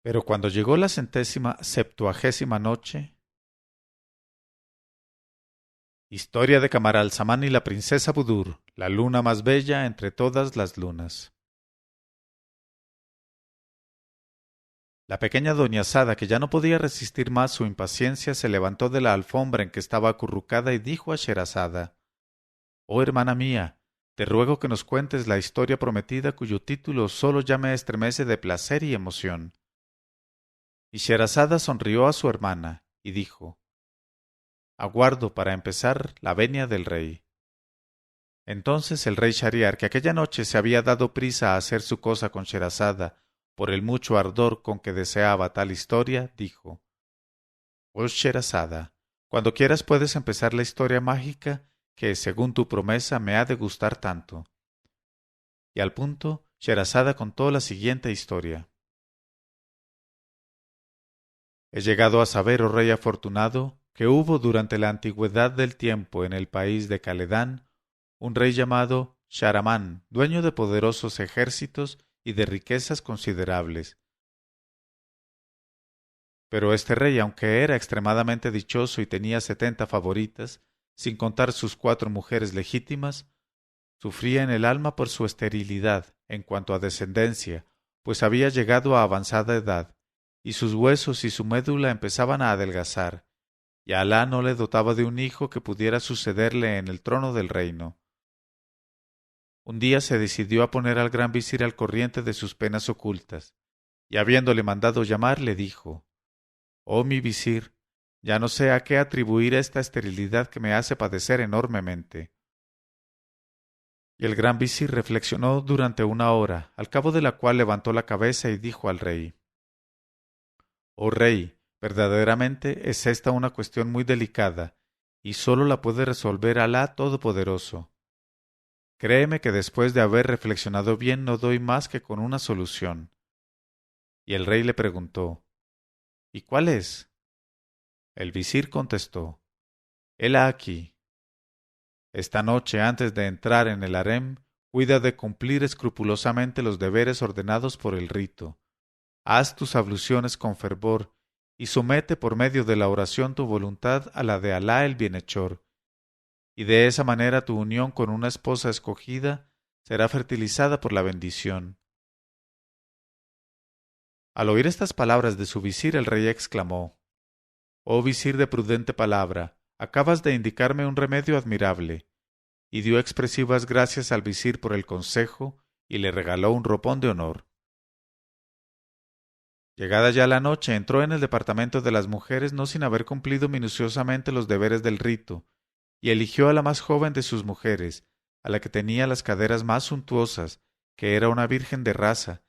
Pero cuando llegó la 170ª noche, historia de Camaralzaman y la princesa Budur, la luna más bella entre todas las lunas. La pequeña doña Sada, que ya no podía resistir más su impaciencia, se levantó de la alfombra en que estaba acurrucada y dijo a Sherazada: «Oh hermana mía, te ruego que nos cuentes la historia prometida cuyo título solo ya me estremece de placer y emoción». Y Sherazada sonrió a su hermana y dijo: «Aguardo para empezar la venia del rey». Entonces el rey Shahriar, que aquella noche se había dado prisa a hacer su cosa con Sherazada por el mucho ardor con que deseaba tal historia, dijo: «Oh Sherazada, cuando quieras puedes empezar la historia mágica que, según tu promesa, me ha de gustar tanto». Y al punto, Sherazada contó la siguiente historia. He llegado a saber, oh rey afortunado, que hubo durante la antigüedad del tiempo en el país de Caledán un rey llamado Shahramán, dueño de poderosos ejércitos y de riquezas considerables. Pero este rey, aunque era extremadamente dichoso y tenía 70 favoritas, sin contar sus 4 mujeres legítimas, sufría en el alma por su esterilidad en cuanto a descendencia, pues había llegado a avanzada edad, y sus huesos y su médula empezaban a adelgazar, y Alá no le dotaba de un hijo que pudiera sucederle en el trono del reino. Un día se decidió a poner al gran visir al corriente de sus penas ocultas, y habiéndole mandado llamar, le dijo: «Oh mi visir, ya no sé a qué atribuir esta esterilidad que me hace padecer enormemente». Y el gran visir reflexionó durante 1 hora, al cabo de la cual levantó la cabeza y dijo al rey: «Oh rey, verdaderamente es esta una cuestión muy delicada, y sólo la puede resolver Alá Todopoderoso. Créeme que después de haber reflexionado bien no doy más que con una solución». Y el rey le preguntó: «¿Y cuál es?». El visir contestó: «Hela aquí. Esta noche, antes de entrar en el harem, cuida de cumplir escrupulosamente los deberes ordenados por el rito. Haz tus abluciones con fervor y somete por medio de la oración tu voluntad a la de Alá el bienhechor, y de esa manera tu unión con una esposa escogida será fertilizada por la bendición». Al oír estas palabras de su visir, el rey exclamó: «Oh visir de prudente palabra, acabas de indicarme un remedio admirable», y dio expresivas gracias al visir por el consejo y le regaló un ropón de honor. Llegada ya la noche, entró en el departamento de las mujeres no sin haber cumplido minuciosamente los deberes del rito, y eligió a la más joven de sus mujeres, a la que tenía las caderas más suntuosas, que era una virgen de raza,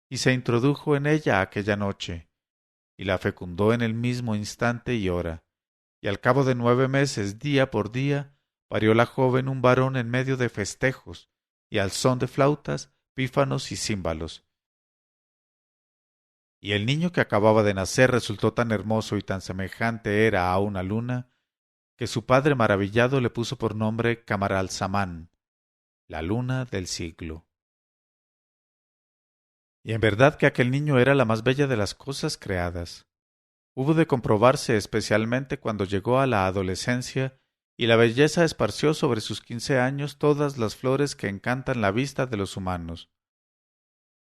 y se introdujo en ella aquella noche, y la fecundó en el mismo instante y hora, y al cabo de 9 meses, día por día, parió la joven un varón en medio de festejos, y al son de flautas, pífanos y címbalos. Y el niño que acababa de nacer resultó tan hermoso y tan semejante era a una luna, que su padre maravillado le puso por nombre Camaralzaman, la luna del siglo. Y en verdad que aquel niño era la más bella de las cosas creadas. Hubo de comprobarse especialmente cuando llegó a la adolescencia, y la belleza esparció sobre sus 15 años todas las flores que encantan la vista de los humanos.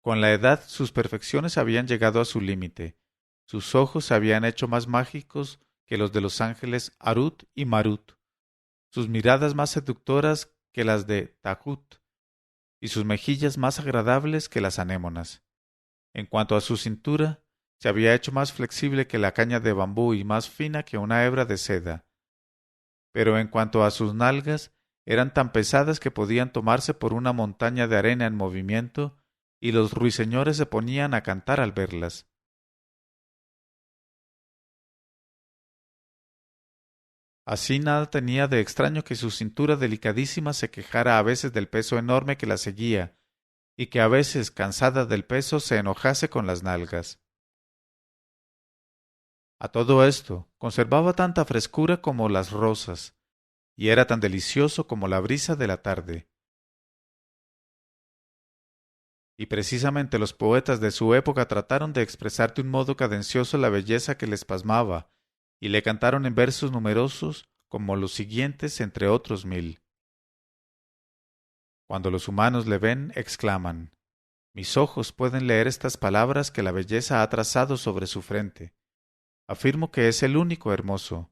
Con la edad sus perfecciones habían llegado a su límite, sus ojos se habían hecho más mágicos que los de los ángeles Harut y Marut, sus miradas más seductoras que las de Tahut, y sus mejillas más agradables que las anémonas. En cuanto a su cintura, se había hecho más flexible que la caña de bambú y más fina que una hebra de seda. Pero en cuanto a sus nalgas, eran tan pesadas que podían tomarse por una montaña de arena en movimiento, y los ruiseñores se ponían a cantar al verlas. Así nada tenía de extraño que su cintura delicadísima se quejara a veces del peso enorme que la seguía, y que a veces, cansada del peso, se enojase con las nalgas. A todo esto, conservaba tanta frescura como las rosas, y era tan delicioso como la brisa de la tarde. y precisamente los poetas de su época trataron de expresar de un modo cadencioso la belleza que les pasmaba, y le cantaron en versos numerosos como los siguientes entre otros 1000. Cuando los humanos le ven, exclaman: mis ojos pueden leer estas palabras que la belleza ha trazado sobre su frente. Afirmo que es el único hermoso.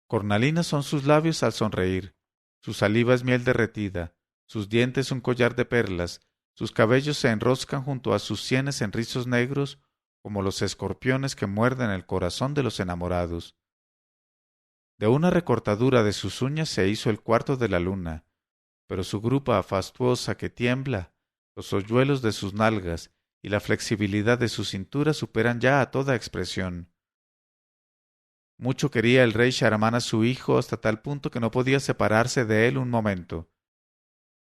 Cornalinas son sus labios al sonreír, su saliva es miel derretida, sus dientes un collar de perlas, sus cabellos se enroscan junto a sus sienes en rizos negros como los escorpiones que muerden el corazón de los enamorados. De una recortadura de sus uñas se hizo el cuarto de la luna, pero su grupa fastuosa que tiembla, los hoyuelos de sus nalgas y la flexibilidad de su cintura superan ya a toda expresión. Mucho quería el rey Shahramán a su hijo hasta tal punto que no podía separarse de él un momento.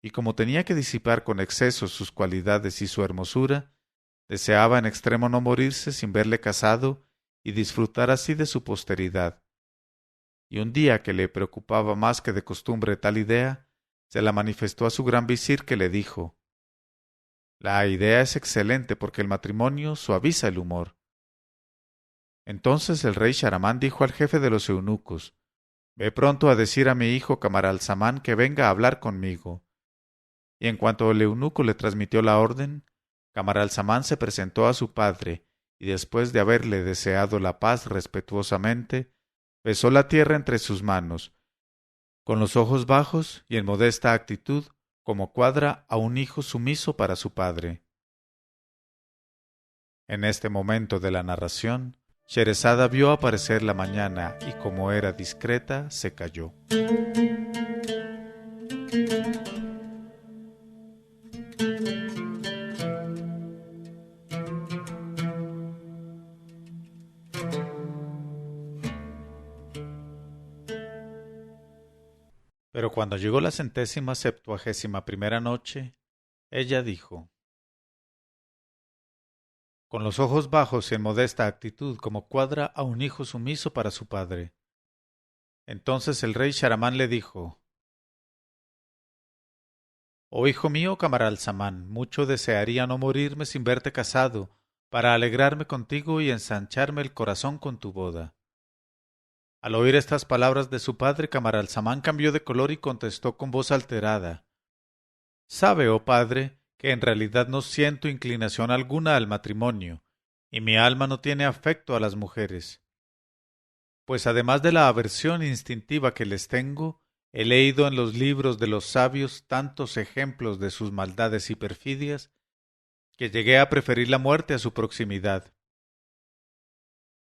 Y como tenía que disipar con exceso sus cualidades y su hermosura, deseaba en extremo no morirse sin verle casado y disfrutar así de su posteridad. Y un día que le preocupaba más que de costumbre tal idea, se la manifestó a su gran visir, que le dijo: la idea es excelente porque el matrimonio suaviza el humor. Entonces el rey Shahramán dijo al jefe de los eunucos: ve pronto a decir a mi hijo Camaralzaman que venga a hablar conmigo. Y en cuanto el eunuco le transmitió la orden, Camaralzaman se presentó a su padre, y después de haberle deseado la paz respetuosamente, besó la tierra entre sus manos, con los ojos bajos y en modesta actitud, como cuadra a un hijo sumiso para su padre. En este momento de la narración, Sherezada vio aparecer la mañana y, como era discreta, se calló. Pero cuando llegó la 171ª noche, ella dijo, con los ojos bajos y en modesta actitud, como cuadra a un hijo sumiso para su padre. Entonces el rey Shahramán le dijo: oh hijo mío Camaralzaman, mucho desearía no morirme sin verte casado, para alegrarme contigo y ensancharme el corazón con tu boda. Al oír estas palabras de su padre, Camaralzaman cambió de color y contestó con voz alterada: sabe, oh padre, que en realidad no siento inclinación alguna al matrimonio, y mi alma no tiene afecto a las mujeres. Pues además de la aversión instintiva que les tengo, he leído en los libros de los sabios tantos ejemplos de sus maldades y perfidias, que llegué a preferir la muerte a su proximidad.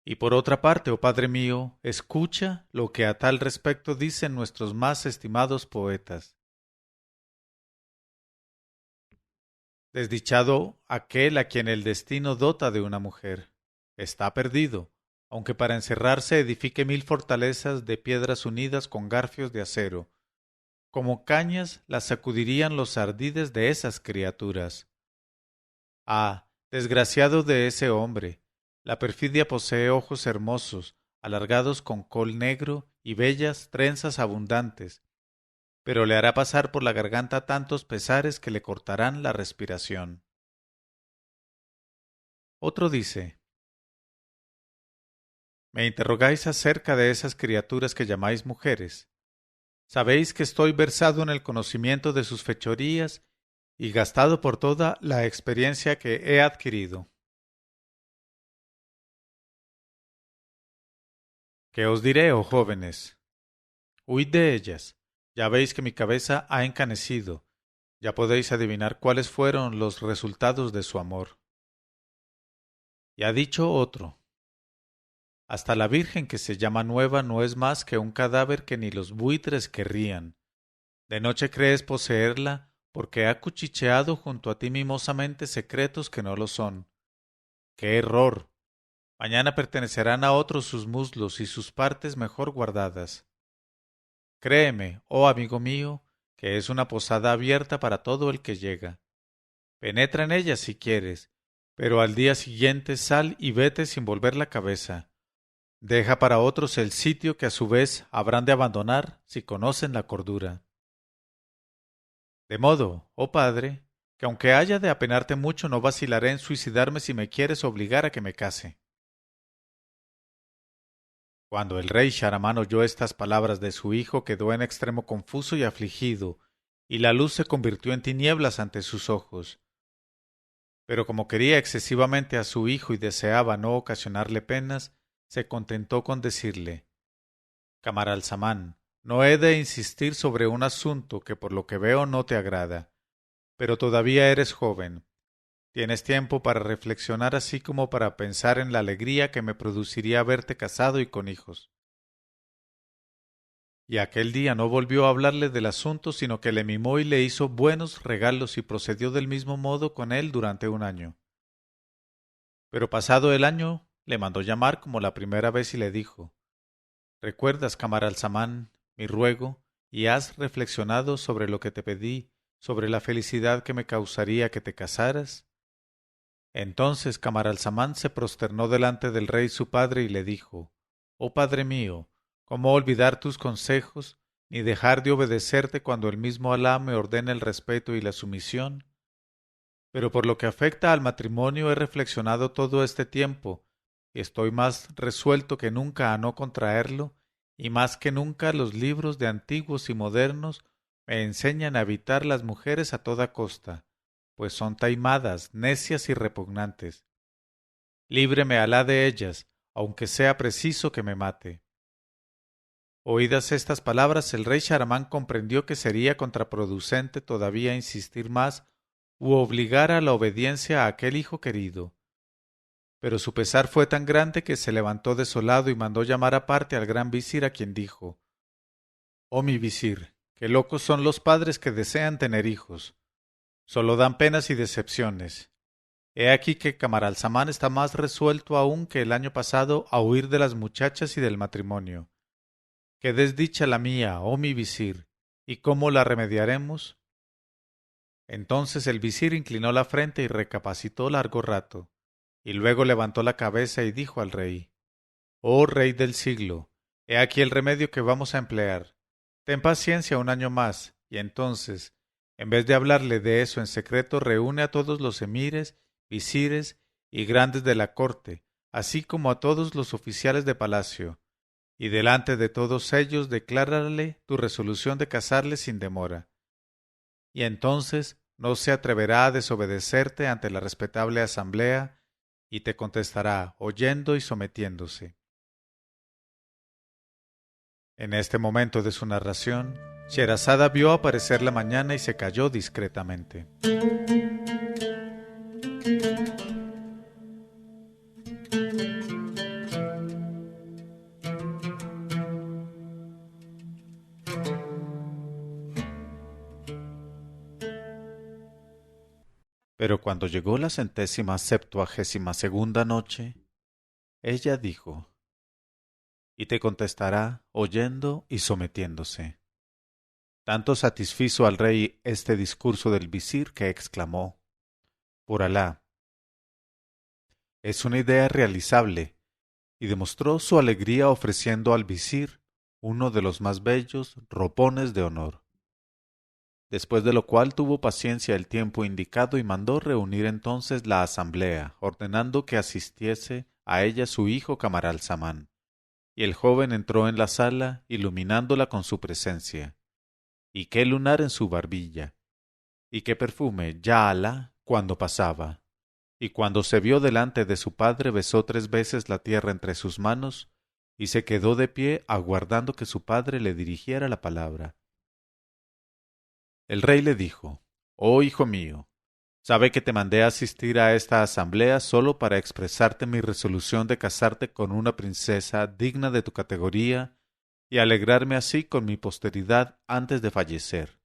Y por otra parte, oh Padre mío, escucha lo que a tal respecto dicen nuestros más estimados poetas. Desdichado aquel a quien el destino dota de una mujer. Está perdido, aunque para encerrarse edifique 1000 fortalezas de piedras unidas con garfios de acero. Como cañas las sacudirían los ardides de esas criaturas. Ah, desgraciado de ese hombre, la perfidia posee ojos hermosos, alargados con col negro y bellas trenzas abundantes, pero le hará pasar por la garganta tantos pesares que le cortarán la respiración. Otro dice: me interrogáis acerca de esas criaturas que llamáis mujeres. Sabéis que estoy versado en el conocimiento de sus fechorías y gastado por toda la experiencia que he adquirido. ¿Qué os diré, oh jóvenes? Huid de ellas. Ya veis que mi cabeza ha encanecido. Ya podéis adivinar cuáles fueron los resultados de su amor. Y ha dicho otro: hasta la Virgen que se llama nueva no es más que un cadáver que ni los buitres querrían. De noche crees poseerla porque ha cuchicheado junto a ti mimosamente secretos que no lo son. ¡Qué error! Mañana pertenecerán a otros sus muslos y sus partes mejor guardadas. Créeme, oh amigo mío, que es una posada abierta para todo el que llega. Penetra en ella si quieres, pero al día siguiente sal y vete sin volver la cabeza. Deja para otros el sitio que a su vez habrán de abandonar si conocen la cordura. De modo, oh padre, que aunque haya de apenarte mucho, no vacilaré en suicidarme si me quieres obligar a que me case. Cuando el rey Sharamán oyó estas palabras de su hijo, quedó en extremo confuso y afligido, y la luz se convirtió en tinieblas ante sus ojos. Pero como quería excesivamente a su hijo y deseaba no ocasionarle penas, se contentó con decirle: Camaralzaman, no he de insistir sobre un asunto que por lo que veo no te agrada, pero todavía eres joven. Tienes tiempo para reflexionar así como para pensar en la alegría que me produciría verte casado y con hijos. Y aquel día no volvió a hablarle del asunto, sino que le mimó y le hizo buenos regalos y procedió del mismo modo con él durante un año. Pero pasado el año, le mandó llamar como la primera vez y le dijo: ¿Recuerdas, Camaralzaman, mi ruego, y has reflexionado sobre lo que te pedí, sobre la felicidad que me causaría que te casaras? Entonces Camaralzaman se prosternó delante del rey su padre y le dijo: Oh padre mío, ¿cómo olvidar tus consejos, ni dejar de obedecerte cuando el mismo Alá me ordena el respeto y la sumisión? Pero por lo que afecta al matrimonio he reflexionado todo este tiempo, y estoy más resuelto que nunca a no contraerlo, y más que nunca los libros de antiguos y modernos me enseñan a evitar las mujeres a toda costa, pues son taimadas, necias y repugnantes. Líbreme Alá de ellas, aunque sea preciso que me mate. Oídas estas palabras, el rey Sharamán comprendió que sería contraproducente todavía insistir más u obligar a la obediencia a aquel hijo querido. Pero su pesar fue tan grande que se levantó desolado y mandó llamar aparte al gran visir, a quien dijo: Oh mi visir, qué locos son los padres que desean tener hijos. Solo dan penas y decepciones. He aquí que Camaralzaman está más resuelto aún que el año pasado a huir de las muchachas y del matrimonio. Qué desdicha la mía, oh mi visir, ¿y cómo la remediaremos? Entonces el visir inclinó la frente y recapacitó largo rato, y luego levantó la cabeza y dijo al rey: Oh rey del siglo, he aquí el remedio que vamos a emplear. Ten paciencia un año más, y entonces, en vez de hablarle de eso en secreto, reúne a todos los emires, visires y grandes de la corte, así como a todos los oficiales de palacio, y delante de todos ellos declárale tu resolución de casarle sin demora. Y entonces no se atreverá a desobedecerte ante la respetable asamblea, y te contestará oyendo y sometiéndose. En este momento de su narración, Sherazada vio aparecer la mañana y se calló discretamente. Pero cuando llegó la 172ª noche, ella dijo: y te contestará oyendo y sometiéndose. Tanto satisfizo al rey este discurso del visir que exclamó: Por Alá, es una idea realizable, y demostró su alegría ofreciendo al visir uno de los más bellos ropones de honor. Después de lo cual tuvo paciencia el tiempo indicado y mandó reunir entonces la asamblea, ordenando que asistiese a ella su hijo Camaralzaman. Y el joven entró en la sala, iluminándola con su presencia. Y qué lunar en su barbilla, y qué perfume ya Alá cuando pasaba. Y cuando se vio delante de su padre, besó 3 veces la tierra entre sus manos, y se quedó de pie aguardando que su padre le dirigiera la palabra. El rey le dijo: Oh hijo mío, sabe que te mandé a asistir a esta asamblea solo para expresarte mi resolución de casarte con una princesa digna de tu categoría y alegrarme así con mi posteridad antes de fallecer.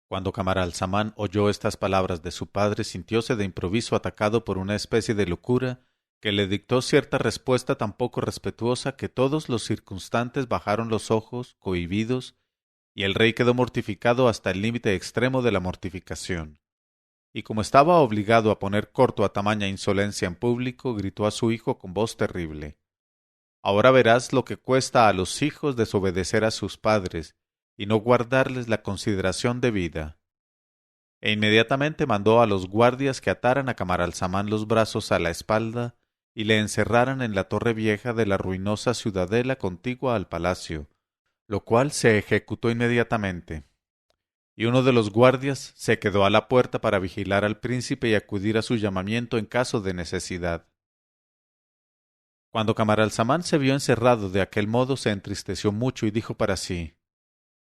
Cuando Camaralzaman oyó estas palabras de su padre, sintióse de improviso atacado por una especie de locura que le dictó cierta respuesta tan poco respetuosa que todos los circunstantes bajaron los ojos, cohibidos, y el rey quedó mortificado hasta el límite extremo de la mortificación. Y como estaba obligado a poner corto a tamaña insolencia en público, gritó a su hijo con voz terrible: Ahora verás lo que cuesta a los hijos desobedecer a sus padres, y no guardarles la consideración debida. E inmediatamente mandó a los guardias que ataran a Camaralzaman los brazos a la espalda y le encerraran en la torre vieja de la ruinosa ciudadela contigua al palacio, lo cual se ejecutó inmediatamente. Y uno de los guardias se quedó a la puerta para vigilar al príncipe y acudir a su llamamiento en caso de necesidad. Cuando Camaralzaman se vio encerrado de aquel modo, se entristeció mucho y dijo para sí: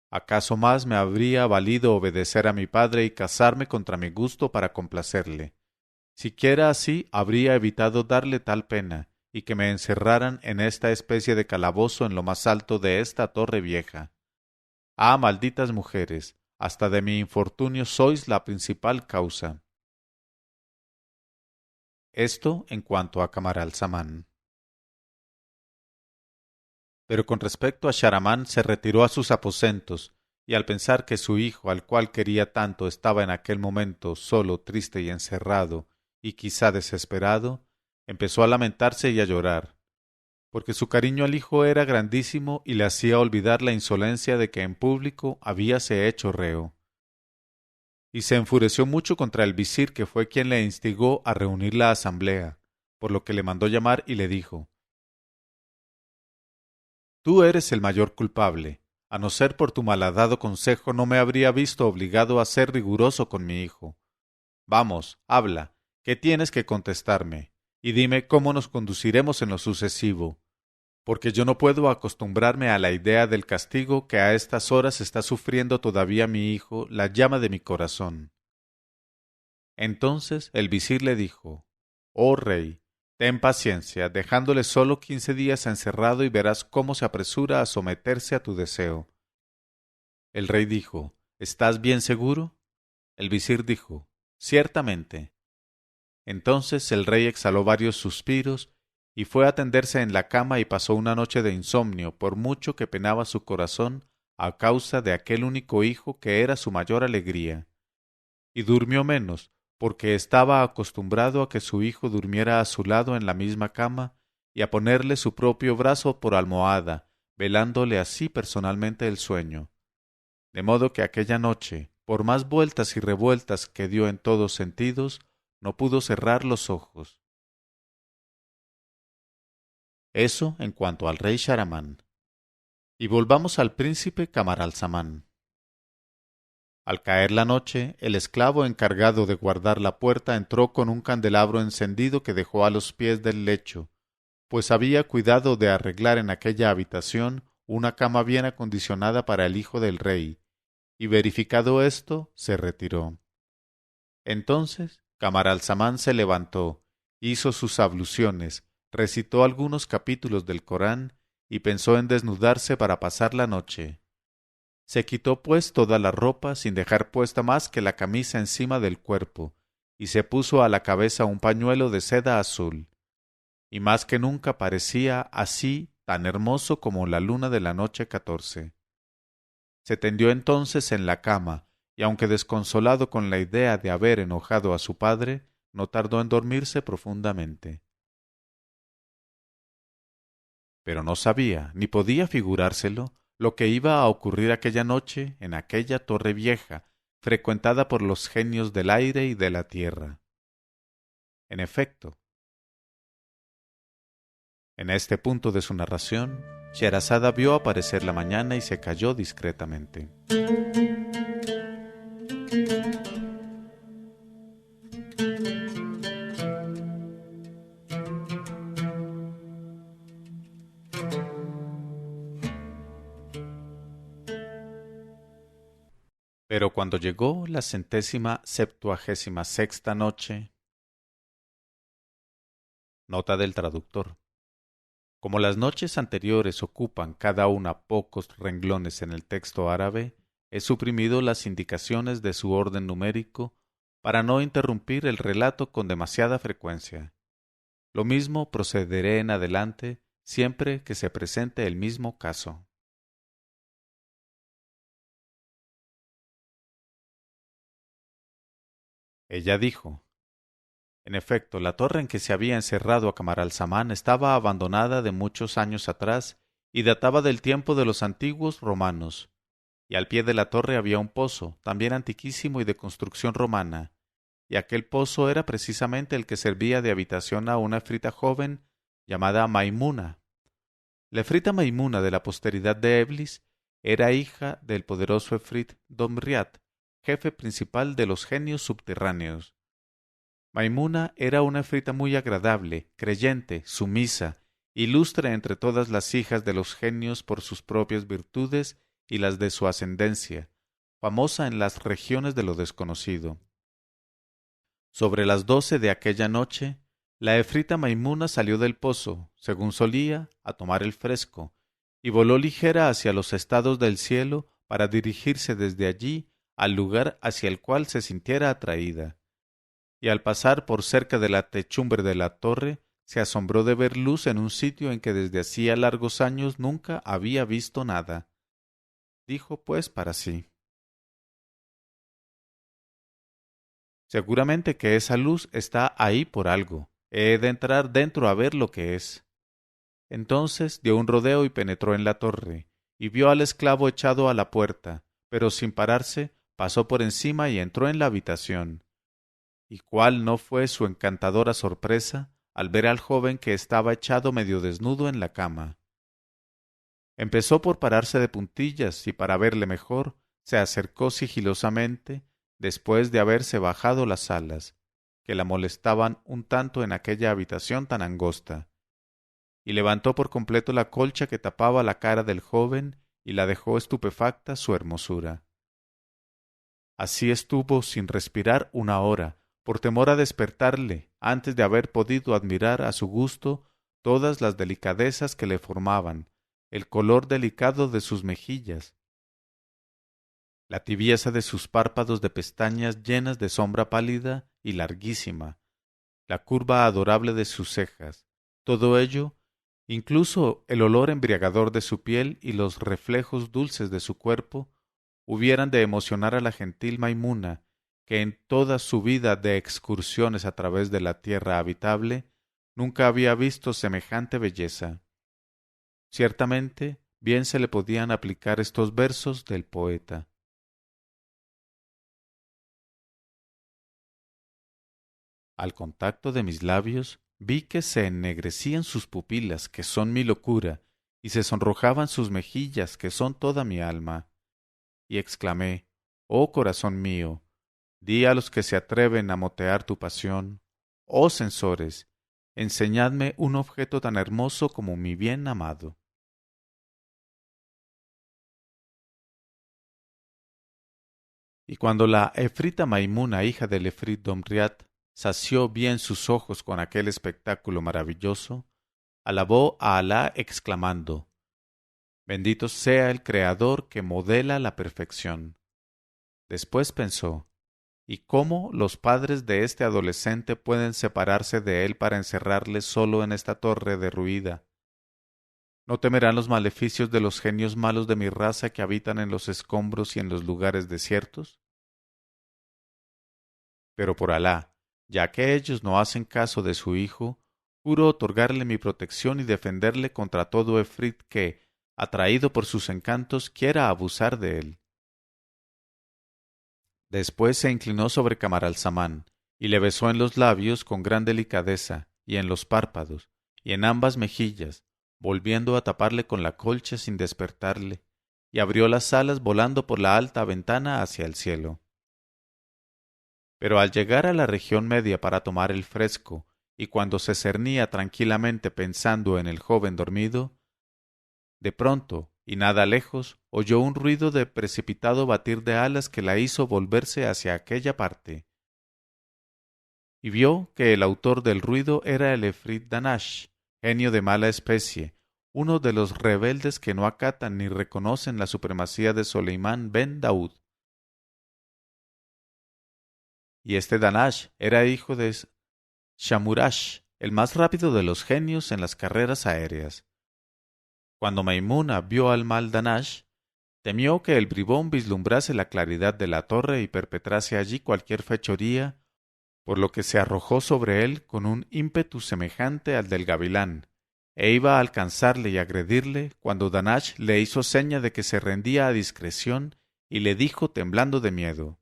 ¿Acaso más me habría valido obedecer a mi padre y casarme contra mi gusto para complacerle? Siquiera así habría evitado darle tal pena, y que me encerraran en esta especie de calabozo en lo más alto de esta torre vieja. Ah, malditas mujeres, hasta de mi infortunio sois la principal causa. Esto en cuanto a Camaralzaman. Pero con respecto a Sharamán, se retiró a sus aposentos, y al pensar que su hijo, al cual quería tanto, estaba en aquel momento solo, triste y encerrado, y quizá desesperado, empezó a lamentarse y a llorar, porque su cariño al hijo era grandísimo y le hacía olvidar la insolencia de que en público habíase hecho reo. Y se enfureció mucho contra el visir, que fue quien le instigó a reunir la asamblea, por lo que le mandó llamar y le dijo: Tú eres el mayor culpable. A no ser por tu malhadado consejo, no me habría visto obligado a ser riguroso con mi hijo. Vamos, habla, que tienes que contestarme, y dime cómo nos conduciremos en lo sucesivo, porque yo no puedo acostumbrarme a la idea del castigo que a estas horas está sufriendo todavía mi hijo, la llama de mi corazón. Entonces el visir le dijo: Oh rey, ten paciencia, dejándole solo 15 días encerrado y verás cómo se apresura a someterse a tu deseo. El rey dijo: ¿Estás bien seguro? El visir dijo: Ciertamente. Entonces el rey exhaló varios suspiros y fue a tenderse en la cama y pasó una noche de insomnio, por mucho que penaba su corazón a causa de aquel único hijo que era su mayor alegría. Y durmió menos, porque estaba acostumbrado a que su hijo durmiera a su lado en la misma cama y a ponerle su propio brazo por almohada, velándole así personalmente el sueño. De modo que aquella noche, por más vueltas y revueltas que dio en todos sentidos, no pudo cerrar los ojos. Eso en cuanto al rey Sharamán. Y volvamos al príncipe Camaralzaman. Al caer la noche, el esclavo encargado de guardar la puerta entró con un candelabro encendido que dejó a los pies del lecho, pues había cuidado de arreglar en aquella habitación una cama bien acondicionada para el hijo del rey, y verificado esto, se retiró. Entonces Camaralzaman se levantó, hizo sus abluciones, recitó algunos capítulos del Corán y pensó en desnudarse para pasar la noche. Se quitó pues toda la ropa sin dejar puesta más que la camisa encima del cuerpo, y se puso a la cabeza un pañuelo de seda azul, y más que nunca parecía así tan hermoso como la luna de la noche 14. Se tendió entonces en la cama, y aunque desconsolado con la idea de haber enojado a su padre, no tardó en dormirse profundamente. Pero no sabía, ni podía figurárselo, lo que iba a ocurrir aquella noche en aquella torre vieja, frecuentada por los genios del aire y de la tierra. En efecto, en este punto de su narración, Sherazada vio aparecer la mañana y se calló discretamente. Pero cuando llegó la 176ª noche, nota del traductor. Como las noches anteriores ocupan cada una pocos renglones en el texto árabe, he suprimido las indicaciones de su orden numérico para no interrumpir el relato con demasiada frecuencia. Lo mismo procederé en adelante siempre que se presente el mismo caso. Ella dijo: En efecto, la torre en que se había encerrado a Camaralzaman estaba abandonada de muchos años atrás y databa del tiempo de los antiguos romanos, y al pie de la torre había un pozo, también antiquísimo y de construcción romana, y aquel pozo era precisamente el que servía de habitación a una efrita joven llamada Maimuna. La efrita Maimuna de la posteridad de Eblis era hija del poderoso efrit Domriat, jefe principal de los genios subterráneos. Maimuna era una efrita muy agradable, creyente, sumisa, ilustre entre todas las hijas de los genios por sus propias virtudes y las de su ascendencia, famosa en las regiones de lo desconocido. Sobre las 12 de aquella noche, la efrita Maimuna salió del pozo, según solía, a tomar el fresco, y voló ligera hacia los estados del cielo para dirigirse desde allí al lugar hacia el cual se sintiera atraída. Y al pasar por cerca de la techumbre de la torre, se asombró de ver luz en un sitio en que desde hacía largos años nunca había visto nada. Dijo pues para sí: seguramente que esa luz está ahí por algo. He de entrar dentro a ver lo que es. Entonces dio un rodeo y penetró en la torre, y vio al esclavo echado a la puerta, pero sin pararse, pasó por encima y entró en la habitación. Y cuál no fue su encantadora sorpresa al ver al joven que estaba echado medio desnudo en la cama. Empezó por pararse de puntillas y para verle mejor se acercó sigilosamente después de haberse bajado las alas, que la molestaban un tanto en aquella habitación tan angosta, y levantó por completo la colcha que tapaba la cara del joven y la dejó estupefacta su hermosura. Así estuvo sin respirar una hora, por temor a despertarle, antes de haber podido admirar a su gusto todas las delicadezas que le formaban, el color delicado de sus mejillas, la tibieza de sus párpados de pestañas llenas de sombra pálida y larguísima, la curva adorable de sus cejas, todo ello, incluso el olor embriagador de su piel y los reflejos dulces de su cuerpo, hubieran de emocionar a la gentil Maimuna, que en toda su vida de excursiones a través de la tierra habitable nunca había visto semejante belleza. Ciertamente, bien se le podían aplicar estos versos del poeta. Al contacto de mis labios vi que se ennegrecían sus pupilas, que son mi locura, y se sonrojaban sus mejillas, que son toda mi alma. Y exclamé: oh corazón mío, di a los que se atreven a motear tu pasión: oh censores, enseñadme un objeto tan hermoso como mi bien amado. Y cuando la efrita Maimuna, hija del efrit Domriat, sació bien sus ojos con aquel espectáculo maravilloso, alabó a Alá exclamando: bendito sea el Creador que modela la perfección. Después pensó: ¿y cómo los padres de este adolescente pueden separarse de él para encerrarle solo en esta torre derruida? ¿No temerán los maleficios de los genios malos de mi raza que habitan en los escombros y en los lugares desiertos? Pero por Alá, ya que ellos no hacen caso de su hijo, juro otorgarle mi protección y defenderle contra todo efrit que, atraído por sus encantos, quiera abusar de él. Después se inclinó sobre Camaralzaman y le besó en los labios con gran delicadeza, y en los párpados, y en ambas mejillas, volviendo a taparle con la colcha sin despertarle, y abrió las alas volando por la alta ventana hacia el cielo. Pero al llegar a la región media para tomar el fresco, y cuando se cernía tranquilamente pensando en el joven dormido, de pronto, y nada lejos, oyó un ruido de precipitado batir de alas que la hizo volverse hacia aquella parte, y vio que el autor del ruido era el efrit Danash, genio de mala especie, uno de los rebeldes que no acatan ni reconocen la supremacía de Soleimán ben Daud. Y este Danash era hijo de Shamurash, el más rápido de los genios en las carreras aéreas. Cuando Maimuna vio al mal Danash, temió que el bribón vislumbrase la claridad de la torre y perpetrase allí cualquier fechoría, por lo que se arrojó sobre él con un ímpetu semejante al del gavilán, e iba a alcanzarle y agredirle cuando Danash le hizo seña de que se rendía a discreción y le dijo temblando de miedo: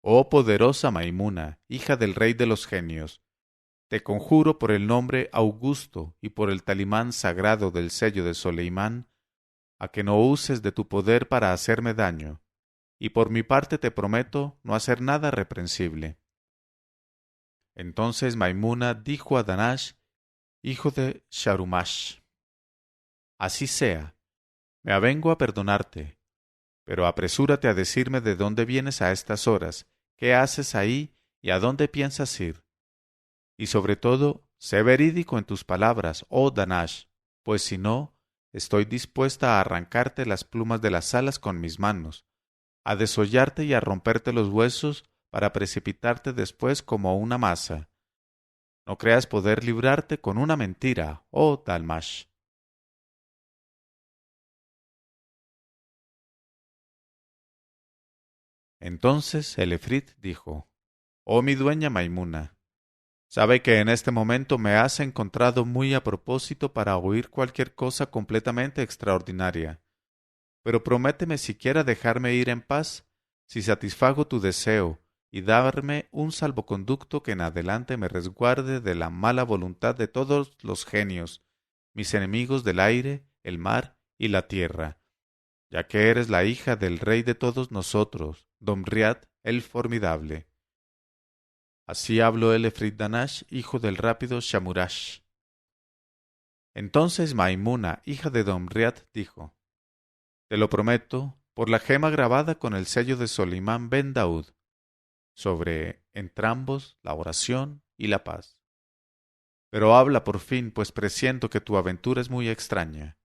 «Oh poderosa Maimuna, hija del rey de los genios, te conjuro por el nombre augusto y por el talismán sagrado del sello de Soleimán, a que no uses de tu poder para hacerme daño, y por mi parte te prometo no hacer nada reprensible». Entonces Maimuna dijo a Danash, hijo de Sharumash: «Así sea, me avengo a perdonarte, pero apresúrate a decirme de dónde vienes a estas horas, qué haces ahí y a dónde piensas ir. Y sobre todo, sé verídico en tus palabras, oh Danash, pues si no, estoy dispuesta a arrancarte las plumas de las alas con mis manos, a desollarte y a romperte los huesos para precipitarte después como una masa. No creas poder librarte con una mentira, oh Dalmash». Entonces el efrit dijo: «Oh mi dueña Maimuna, sabe que en este momento me has encontrado muy a propósito para oír cualquier cosa completamente extraordinaria, pero prométeme siquiera dejarme ir en paz si satisfago tu deseo y darme un salvoconducto que en adelante me resguarde de la mala voluntad de todos los genios, mis enemigos del aire, el mar y la tierra, ya que eres la hija del rey de todos nosotros, Domriat el Formidable». Así habló el efrit Danash, hijo del rápido Shamurash. Entonces Maimuna, hija de Domriat, dijo: «Te lo prometo, por la gema grabada con el sello de Solimán ben Daud, sobre entrambos la oración y la paz. Pero habla por fin, pues presiento que tu aventura es muy extraña».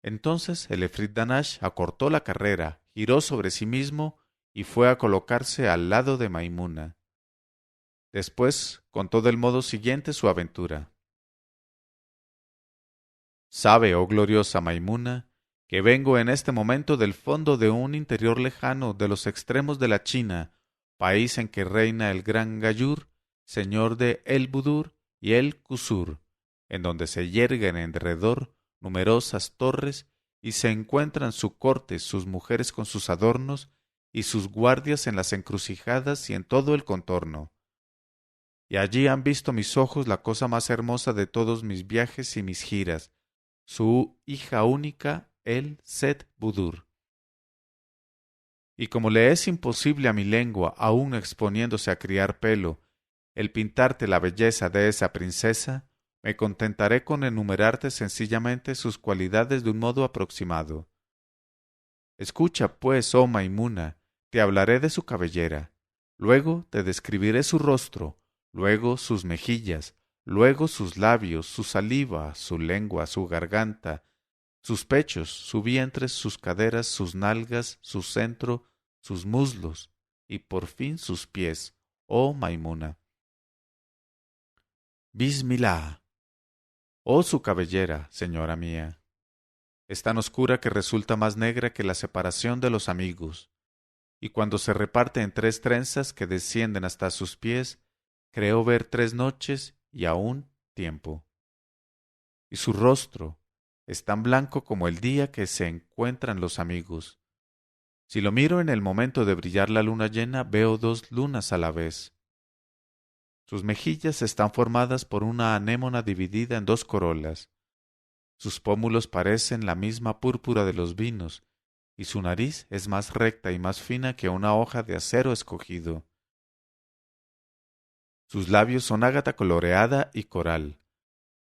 Entonces el efrit Danash acortó la carrera, giró sobre sí mismo y fue a colocarse al lado de Maimuna. Después contó del modo siguiente su aventura: «Sabe, oh gloriosa Maimuna, que vengo en este momento del fondo de un interior lejano de los extremos de la China, país en que reina el gran Gayur, señor de El Budur y El Kusur, en donde se yerguen en derredor numerosas torres y se encuentran su corte, sus mujeres con sus adornos y sus guardias en las encrucijadas y en todo el contorno. Y allí han visto mis ojos la cosa más hermosa de todos mis viajes y mis giras, su hija única, el Set Budur. Y como le es imposible a mi lengua, aun exponiéndose a criar pelo, el pintarte la belleza de esa princesa, me contentaré con enumerarte sencillamente sus cualidades de un modo aproximado. Escucha, pues, oh Maimuna, te hablaré de su cabellera, luego te describiré su rostro, luego sus mejillas, luego sus labios, su saliva, su lengua, su garganta, sus pechos, su vientre, sus caderas, sus nalgas, su centro, sus muslos, y por fin sus pies, oh Maimuna. Bismillah. Oh su cabellera, señora mía, es tan oscura que resulta más negra que la separación de los amigos, y cuando se reparte en 3 trenzas que descienden hasta sus pies, creo ver 3 noches y aún tiempo. Y su rostro es tan blanco como el día que se encuentran los amigos. Si lo miro en el momento de brillar la luna llena, veo 2 lunas a la vez. Sus mejillas están formadas por una anémona dividida en 2 corolas. Sus pómulos parecen la misma púrpura de los vinos, y su nariz es más recta y más fina que una hoja de acero escogido. Sus labios son ágata coloreada y coral.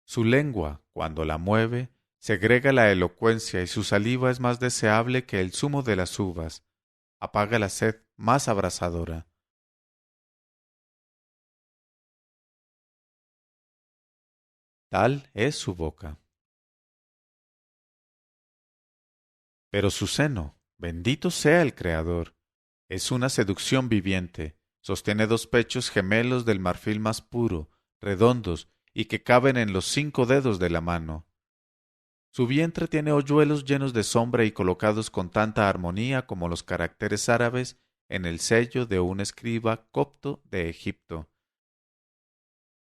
Su lengua, cuando la mueve, segrega la elocuencia y su saliva es más deseable que el zumo de las uvas, apaga la sed más abrasadora. Tal es su boca. Pero su seno, bendito sea el Creador, es una seducción viviente, sostiene 2 pechos gemelos del marfil más puro, redondos y que caben en los 5 dedos de la mano. Su vientre tiene hoyuelos llenos de sombra y colocados con tanta armonía como los caracteres árabes en el sello de un escriba copto de Egipto.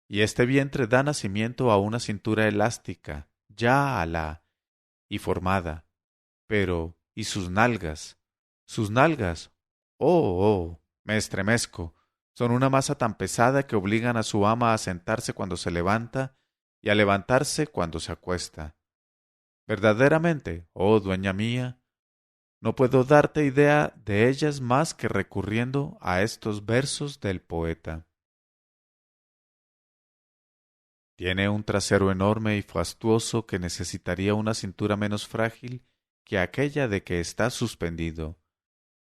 Y este vientre da nacimiento a una cintura elástica, ya alá, y formada. Pero, ¿y sus nalgas? Sus nalgas, me estremezco, son una masa tan pesada que obligan a su ama a sentarse cuando se levanta y a levantarse cuando se acuesta. Verdaderamente, oh dueña mía, no puedo darte idea de ellas más que recurriendo a estos versos del poeta. Tiene un trasero enorme y fastuoso que necesitaría una cintura menos frágil que aquella de que está suspendido.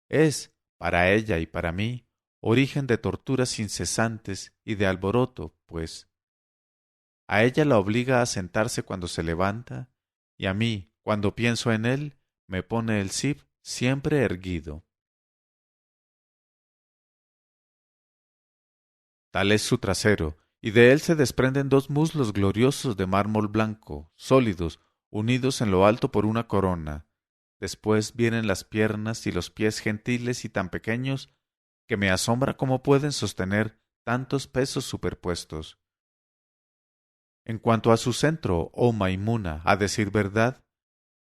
Es, para ella y para mí, origen de torturas incesantes y de alboroto, pues. A ella la obliga a sentarse cuando se levanta, y a mí, cuando pienso en él, me pone el zib siempre erguido. Tal es su trasero, y de él se desprenden dos muslos gloriosos de mármol blanco, sólidos, unidos en lo alto por una corona. Después vienen las piernas y los pies gentiles y tan pequeños que me asombra cómo pueden sostener tantos pesos superpuestos. En cuanto a su centro, oh Maimuna, a decir verdad,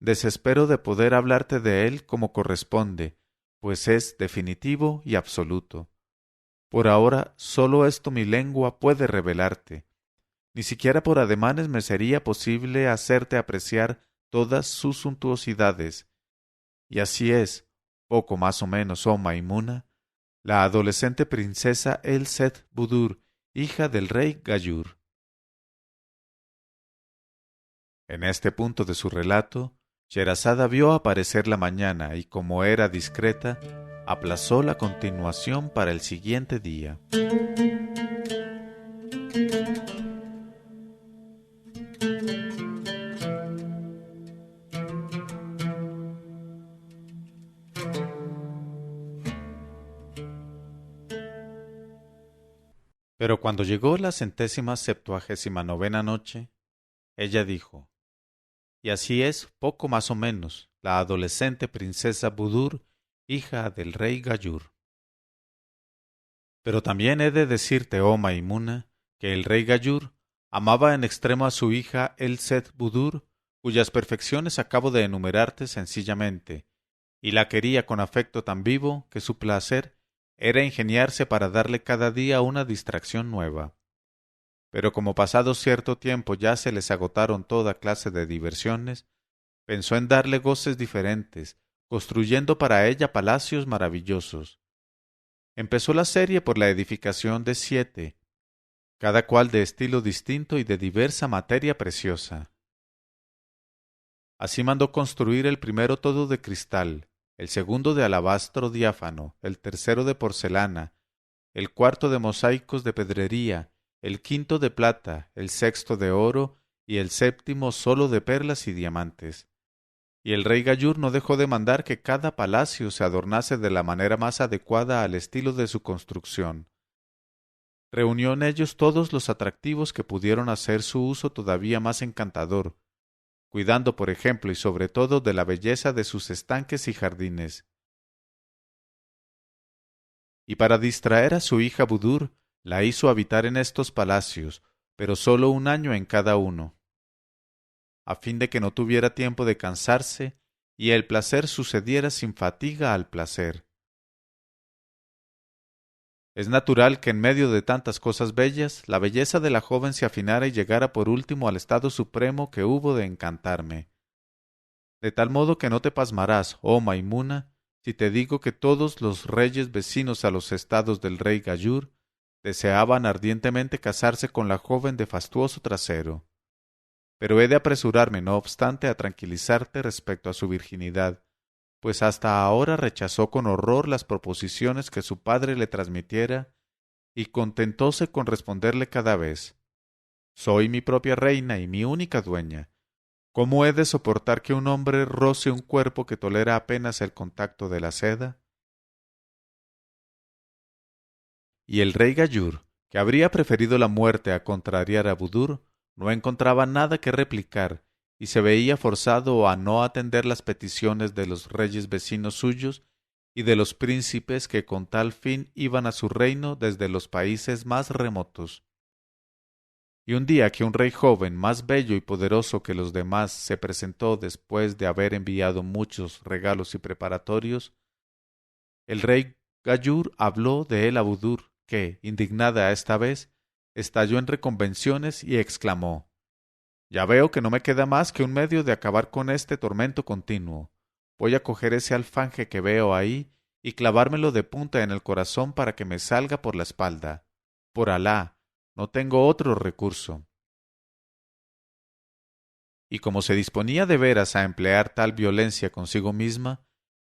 desespero de poder hablarte de él como corresponde, pues es definitivo y absoluto. Por ahora sólo esto mi lengua puede revelarte. Ni siquiera por ademanes me sería posible hacerte apreciar todas sus suntuosidades. Y así es, poco más o menos, oh Maimuna, la adolescente princesa El Set Budur, hija del rey Gayur. En este punto de su relato, Sherazada vio aparecer la mañana y, como era discreta, aplazó la continuación para el siguiente día. Pero cuando llegó la 179ª noche, ella dijo: y así es, poco más o menos, la adolescente princesa Budur, hija del rey Gayur. Pero también he de decirte, oh Maimuna, que el rey Gayur amaba en extremo a su hija El Set Budur, cuyas perfecciones acabo de enumerarte sencillamente, y la quería con afecto tan vivo que su placer era ingeniarse para darle cada día una distracción nueva. Pero como pasado cierto tiempo ya se les agotaron toda clase de diversiones, pensó en darle goces diferentes, construyendo para ella palacios maravillosos. Empezó la serie por la edificación de 7, cada cual de estilo distinto y de diversa materia preciosa. Así mandó construir el primero todo de cristal, el segundo de alabastro diáfano, el tercero de porcelana, el cuarto de mosaicos de pedrería, el quinto de plata, el sexto de oro y el séptimo solo de perlas y diamantes. Y el rey Gayur no dejó de mandar que cada palacio se adornase de la manera más adecuada al estilo de su construcción. Reunió en ellos todos los atractivos que pudieron hacer su uso todavía más encantador, cuidando, por ejemplo, y sobre todo de la belleza de sus estanques y jardines. Y para distraer a su hija Budur, la hizo habitar en estos palacios, pero sólo un año en cada uno, a fin de que no tuviera tiempo de cansarse y el placer sucediera sin fatiga al placer. Es natural que en medio de tantas cosas bellas, la belleza de la joven se afinara y llegara por último al estado supremo que hubo de encantarme. De tal modo que no te pasmarás, oh Maimuna, si te digo que todos los reyes vecinos a los estados del rey Gayur deseaban ardientemente casarse con la joven de fastuoso trasero. Pero he de apresurarme, no obstante, a tranquilizarte respecto a su virginidad, pues hasta ahora rechazó con horror las proposiciones que su padre le transmitiera y contentóse con responderle cada vez: soy mi propia reina y mi única dueña. ¿Cómo he de soportar que un hombre roce un cuerpo que tolera apenas el contacto de la seda? Y el rey Gayur, que habría preferido la muerte a contrariar a Budur, no encontraba nada que replicar y se veía forzado a no atender las peticiones de los reyes vecinos suyos y de los príncipes que con tal fin iban a su reino desde los países más remotos. Y un día que un rey joven, más bello y poderoso que los demás, se presentó después de haber enviado muchos regalos y preparatorios, el rey Gayur habló de él a Budur, que, indignada esta vez, estalló en reconvenciones y exclamó: «Ya veo que no me queda más que un medio de acabar con este tormento continuo. Voy a coger ese alfanje que veo ahí y clavármelo de punta en el corazón para que me salga por la espalda. Por Alá, no tengo otro recurso». Y como se disponía de veras a emplear tal violencia consigo misma,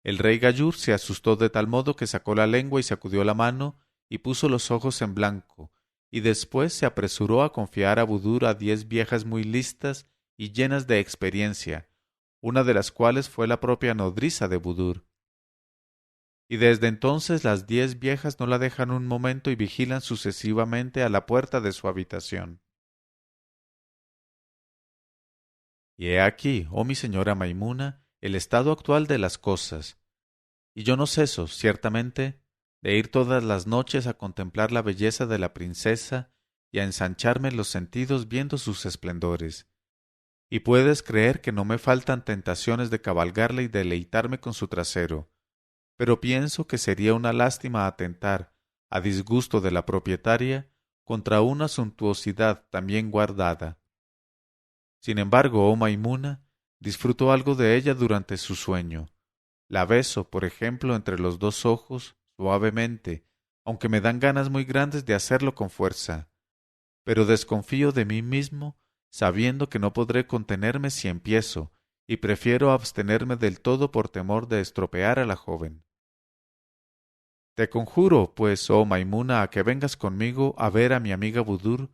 el rey Gayur se asustó de tal modo que sacó la lengua y sacudió la mano y puso los ojos en blanco, y después se apresuró a confiar a Budur a 10 viejas muy listas y llenas de experiencia, una de las cuales fue la propia nodriza de Budur. Y desde entonces las 10 viejas no la dejan un momento y vigilan sucesivamente a la puerta de su habitación. Y he aquí, oh mi señora Maimuna, el estado actual de las cosas. Y yo no ceso, ciertamente, de ir todas las noches a contemplar la belleza de la princesa y a ensancharme los sentidos viendo sus esplendores. Y puedes creer que no me faltan tentaciones de cabalgarla y deleitarme con su trasero, pero pienso que sería una lástima atentar, a disgusto de la propietaria, contra una suntuosidad tan bien guardada. Sin embargo, oh Maimuna, disfruto algo de ella durante su sueño. La beso, por ejemplo, entre los 2 ojos, suavemente, aunque me dan ganas muy grandes de hacerlo con fuerza. Pero desconfío de mí mismo, sabiendo que no podré contenerme si empiezo, y prefiero abstenerme del todo por temor de estropear a la joven. Te conjuro, pues, oh Maimuna, a que vengas conmigo a ver a mi amiga Budur,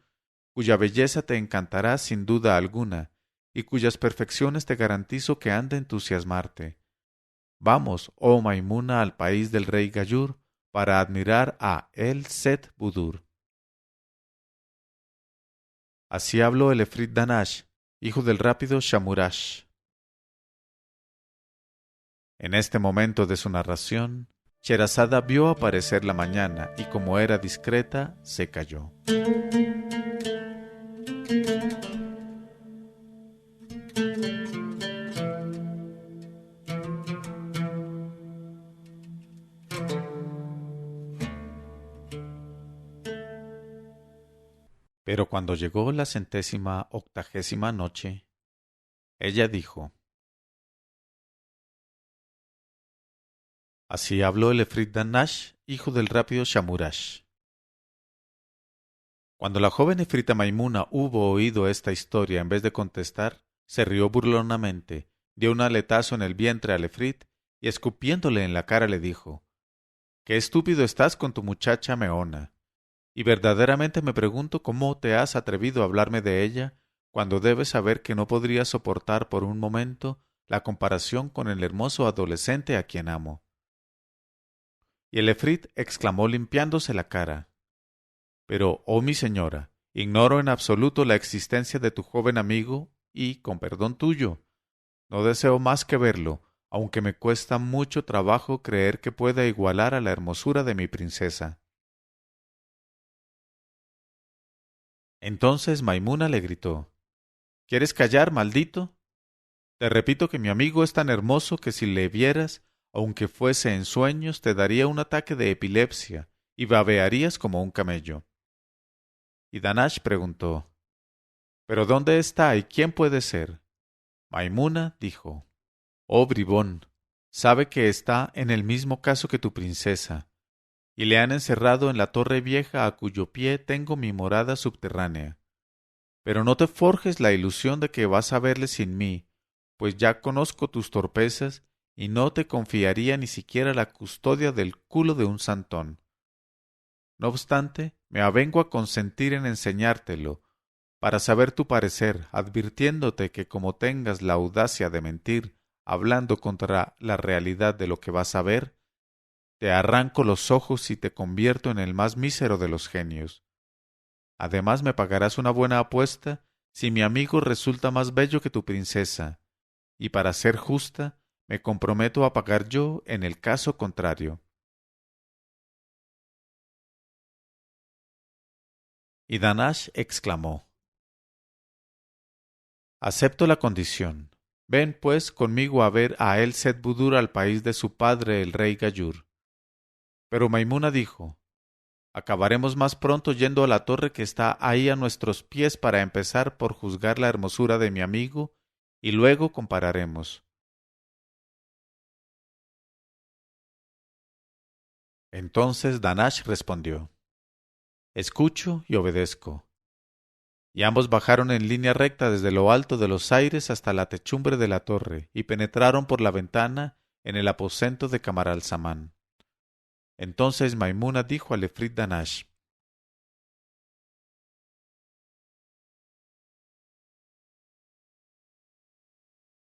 cuya belleza te encantará sin duda alguna, y cuyas perfecciones te garantizo que han de entusiasmarte. Vamos, oh Maimuna, al país del rey Gayur, para admirar a El Set Budur. Así habló el Efrit Danash, hijo del rápido Shamurash. En este momento de su narración, Sherazada vio aparecer la mañana y como era discreta, se calló. Pero cuando llegó la 180ª noche, ella dijo: Así habló el Efrit Danash, hijo del rápido Shamurash. Cuando la joven efrita Maimuna hubo oído esta historia, en vez de contestar, se rió burlonamente, dio un aletazo en el vientre al efrit y escupiéndole en la cara le dijo: «Qué estúpido estás con tu muchacha Meona, y verdaderamente me pregunto cómo te has atrevido a hablarme de ella, cuando debes saber que no podría soportar por un momento la comparación con el hermoso adolescente a quien amo». Y el efrit exclamó limpiándose la cara: «Pero, oh mi señora, ignoro en absoluto la existencia de tu joven amigo y, con perdón tuyo, no deseo más que verlo, aunque me cuesta mucho trabajo creer que pueda igualar a la hermosura de mi princesa». Entonces Maimuna le gritó: «¿Quieres callar, maldito? Te repito que mi amigo es tan hermoso que si le vieras, aunque fuese en sueños, te daría un ataque de epilepsia y babearías como un camello». Y Danash preguntó: «¿Pero dónde está y quién puede ser?». Maimuna dijo: «Oh bribón, sabe que está en el mismo caso que tu princesa, y le han encerrado en la torre vieja a cuyo pie tengo mi morada subterránea. Pero no te forjes la ilusión de que vas a verle sin mí, pues ya conozco tus torpezas y no te confiaría ni siquiera la custodia del culo de un santón. No obstante, me avengo a consentir en enseñártelo, para saber tu parecer, advirtiéndote que como tengas la audacia de mentir, hablando contra la realidad de lo que vas a ver, te arranco los ojos y te convierto en el más mísero de los genios. Además me pagarás una buena apuesta si mi amigo resulta más bello que tu princesa, y para ser justa, me comprometo a pagar yo en el caso contrario». Y Danash exclamó: «Acepto la condición. Ven, pues, conmigo a ver a El Set Budur al país de su padre el rey Gayur». Pero Maimuna dijo: acabaremos más pronto yendo a la torre que está ahí a nuestros pies para empezar por juzgar la hermosura de mi amigo y luego compararemos. Entonces Danash respondió: escucho y obedezco. Y ambos bajaron en línea recta desde lo alto de los aires hasta la techumbre de la torre y penetraron por la ventana en el aposento de Camaralzaman. Entonces Maimuna dijo al Efrit Danash: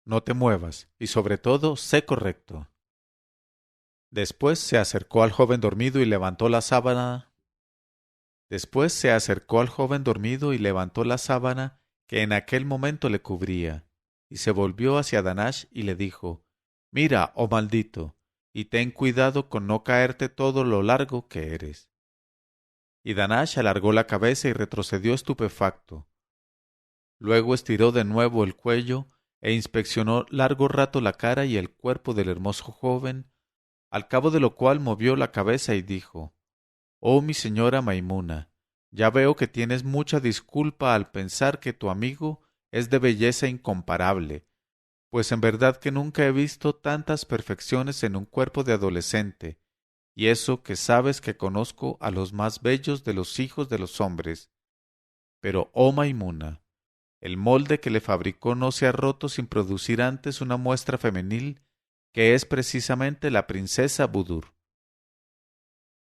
no te muevas, y sobre todo, sé correcto. Después se acercó al joven dormido y levantó la sábana. Después se acercó al joven dormido y levantó la sábana que en aquel momento le cubría, y se volvió hacia Danash y le dijo: mira, oh maldito, y ten cuidado con no caerte todo lo largo que eres. Y Danash alargó la cabeza y retrocedió estupefacto. Luego estiró de nuevo el cuello e inspeccionó largo rato la cara y el cuerpo del hermoso joven, al cabo de lo cual movió la cabeza y dijo: oh mi señora Maimuna, ya veo que tienes mucha disculpa al pensar que tu amigo es de belleza incomparable, pues en verdad que nunca he visto tantas perfecciones en un cuerpo de adolescente, y eso que sabes que conozco a los más bellos de los hijos de los hombres. Pero, oh Maimuna, el molde que le fabricó no se ha roto sin producir antes una muestra femenil que es precisamente la princesa Budur.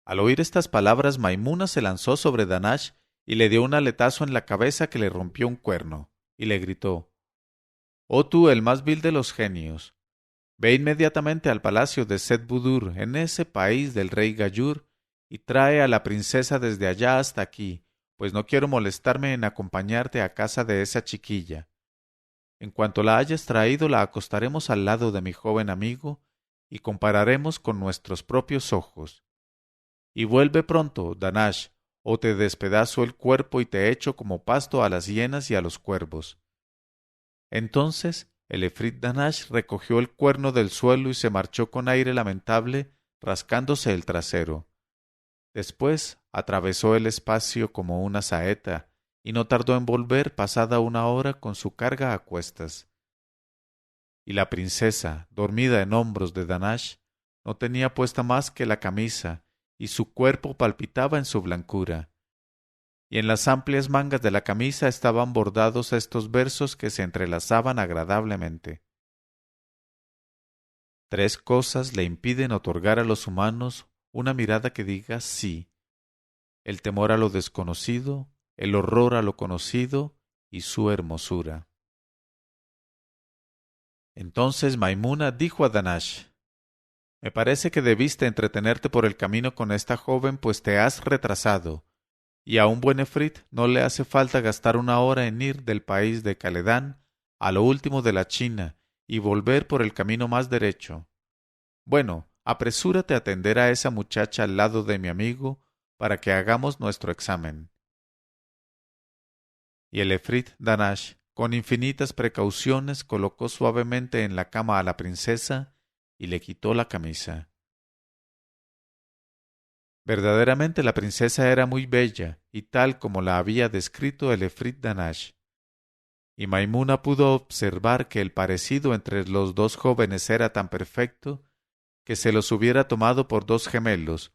Al oír estas palabras, Maimuna se lanzó sobre Danash y le dio un aletazo en la cabeza que le rompió un cuerno, y le gritó: oh tú, el más vil de los genios, ve inmediatamente al palacio de Seth Budur, en ese país del rey Gayur, y trae a la princesa desde allá hasta aquí, pues no quiero molestarme en acompañarte a casa de esa chiquilla. En cuanto la hayas traído, la acostaremos al lado de mi joven amigo, y compararemos con nuestros propios ojos. Y vuelve pronto, Danash, o te despedazo el cuerpo y te echo como pasto a las hienas y a los cuervos. Entonces el Efrit Danash recogió el cuerno del suelo y se marchó con aire lamentable, rascándose el trasero. Después atravesó el espacio como una saeta, y no tardó en volver pasada una hora con su carga a cuestas. Y la princesa, dormida en hombros de Danash, no tenía puesta más que la camisa, y su cuerpo palpitaba en su blancura. Y en las amplias mangas de la camisa estaban bordados estos versos que se entrelazaban agradablemente. Tres cosas le impiden otorgar a los humanos una mirada que diga sí: el temor a lo desconocido, el horror a lo conocido y su hermosura. Entonces Maimuna dijo a Danash: me parece que debiste entretenerte por el camino con esta joven, pues te has retrasado, y a un buen efrit no le hace falta gastar una hora en ir del país de Caledán a lo último de la China y volver por el camino más derecho. Bueno, apresúrate a atender a esa muchacha al lado de mi amigo para que hagamos nuestro examen. Y el efrit Danash, con infinitas precauciones, colocó suavemente en la cama a la princesa y le quitó la camisa. Verdaderamente la princesa era muy bella, y tal como la había descrito el efrit Danash. Y Maimuna pudo observar que el parecido entre los dos jóvenes era tan perfecto que se los hubiera tomado por dos gemelos,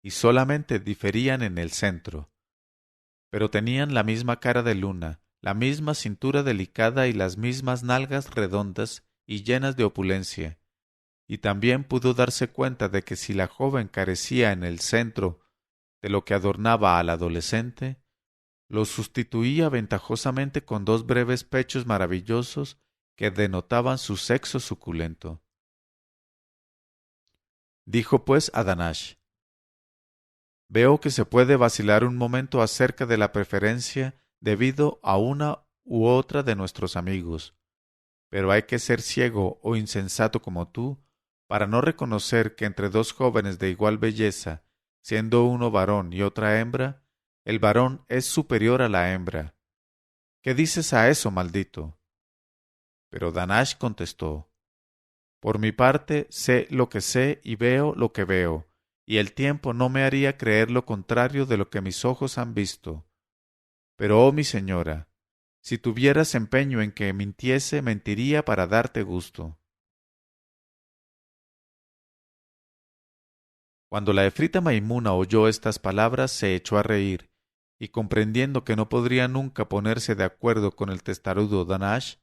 y solamente diferían en el centro. Pero tenían la misma cara de luna, la misma cintura delicada y las mismas nalgas redondas y llenas de opulencia. Y también pudo darse cuenta de que si la joven carecía en el centro de lo que adornaba al adolescente, lo sustituía ventajosamente con dos breves pechos maravillosos que denotaban su sexo suculento. Dijo pues a Danash: veo que se puede vacilar un momento acerca de la preferencia debido a una u otra de nuestros amigos, pero hay que ser ciego o insensato como tú para no reconocer que entre dos jóvenes de igual belleza, siendo uno varón y otra hembra, el varón es superior a la hembra. ¿Qué dices a eso, maldito? Pero Danash contestó: por mi parte sé lo que sé y veo lo que veo, y el tiempo no me haría creer lo contrario de lo que mis ojos han visto. Pero, oh mi señora, si tuvieras empeño en que mintiese, mentiría para darte gusto. Cuando la efrita Maimuna oyó estas palabras, se echó a reír, y comprendiendo que no podría nunca ponerse de acuerdo con el testarudo Danash,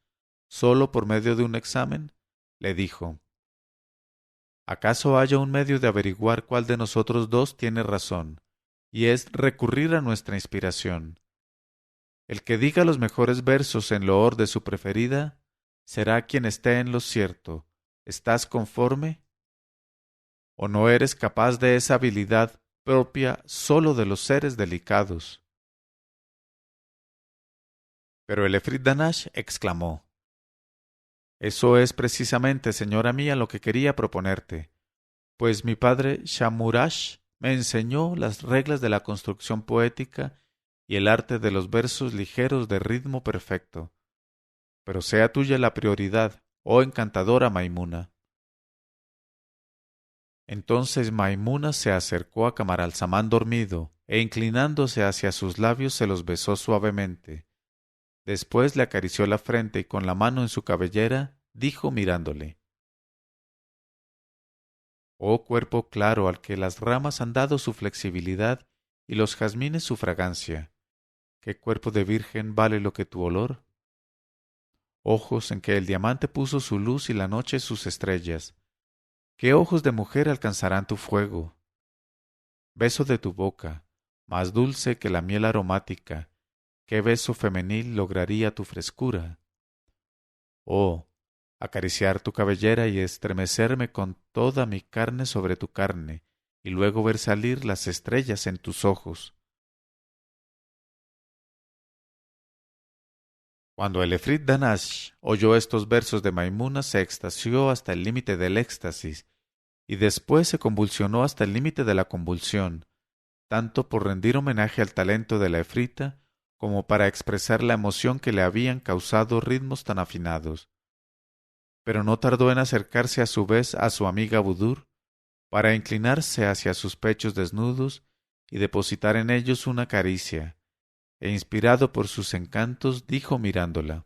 sólo por medio de un examen, le dijo: ¿Acaso haya un medio de averiguar cuál de nosotros dos tiene razón? Y es recurrir a nuestra inspiración. El que diga los mejores versos en loor de su preferida, será quien esté en lo cierto. ¿Estás conforme? ¿O no eres capaz de esa habilidad propia sólo de los seres delicados? Pero el Efrit Danash exclamó: Eso es precisamente, señora mía, lo que quería proponerte, pues mi padre Shamurash me enseñó las reglas de la construcción poética y el arte de los versos ligeros de ritmo perfecto. Pero sea tuya la prioridad, oh encantadora Maimuna. Entonces Maimuna se acercó a Camaralzaman dormido, e inclinándose hacia sus labios se los besó suavemente. Después le acarició la frente y con la mano en su cabellera dijo mirándole: Oh cuerpo claro al que las ramas han dado su flexibilidad y los jazmines su fragancia, ¿qué cuerpo de virgen vale lo que tu olor? Ojos en que el diamante puso su luz y la noche sus estrellas, ¿qué ojos de mujer alcanzarán tu fuego? Beso de tu boca, más dulce que la miel aromática, ¿qué beso femenil lograría tu frescura? Oh, acariciar tu cabellera y estremecerme con toda mi carne sobre tu carne, y luego ver salir las estrellas en tus ojos. Cuando el Efrit Danash oyó estos versos de Maimuna, se extasió hasta el límite del éxtasis, y después se convulsionó hasta el límite de la convulsión, tanto por rendir homenaje al talento de la efrita, como para expresar la emoción que le habían causado ritmos tan afinados. Pero no tardó en acercarse a su vez a su amiga Budur, para inclinarse hacia sus pechos desnudos y depositar en ellos una caricia, e inspirado por sus encantos, dijo mirándola: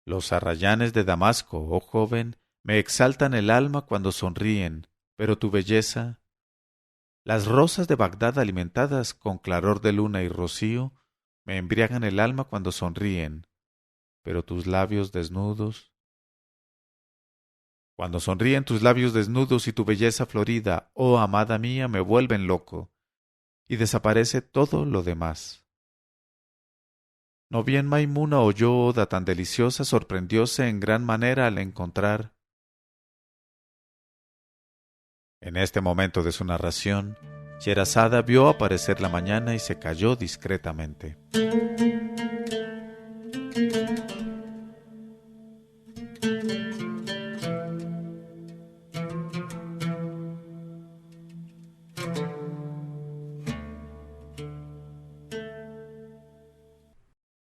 Los arrayanes de Damasco, oh joven, me exaltan el alma cuando sonríen, pero tu belleza. Las rosas de Bagdad alimentadas con claror de luna y rocío me embriagan el alma cuando sonríen, pero tus labios desnudos. Cuando sonríen tus labios desnudos y tu belleza florida, oh amada mía, me vuelven loco, y desaparece todo lo demás. No bien Maimuna oyó oda tan deliciosa, sorprendióse en gran manera al encontrar. En este momento de su narración, Sherazada vio aparecer la mañana y se calló discretamente.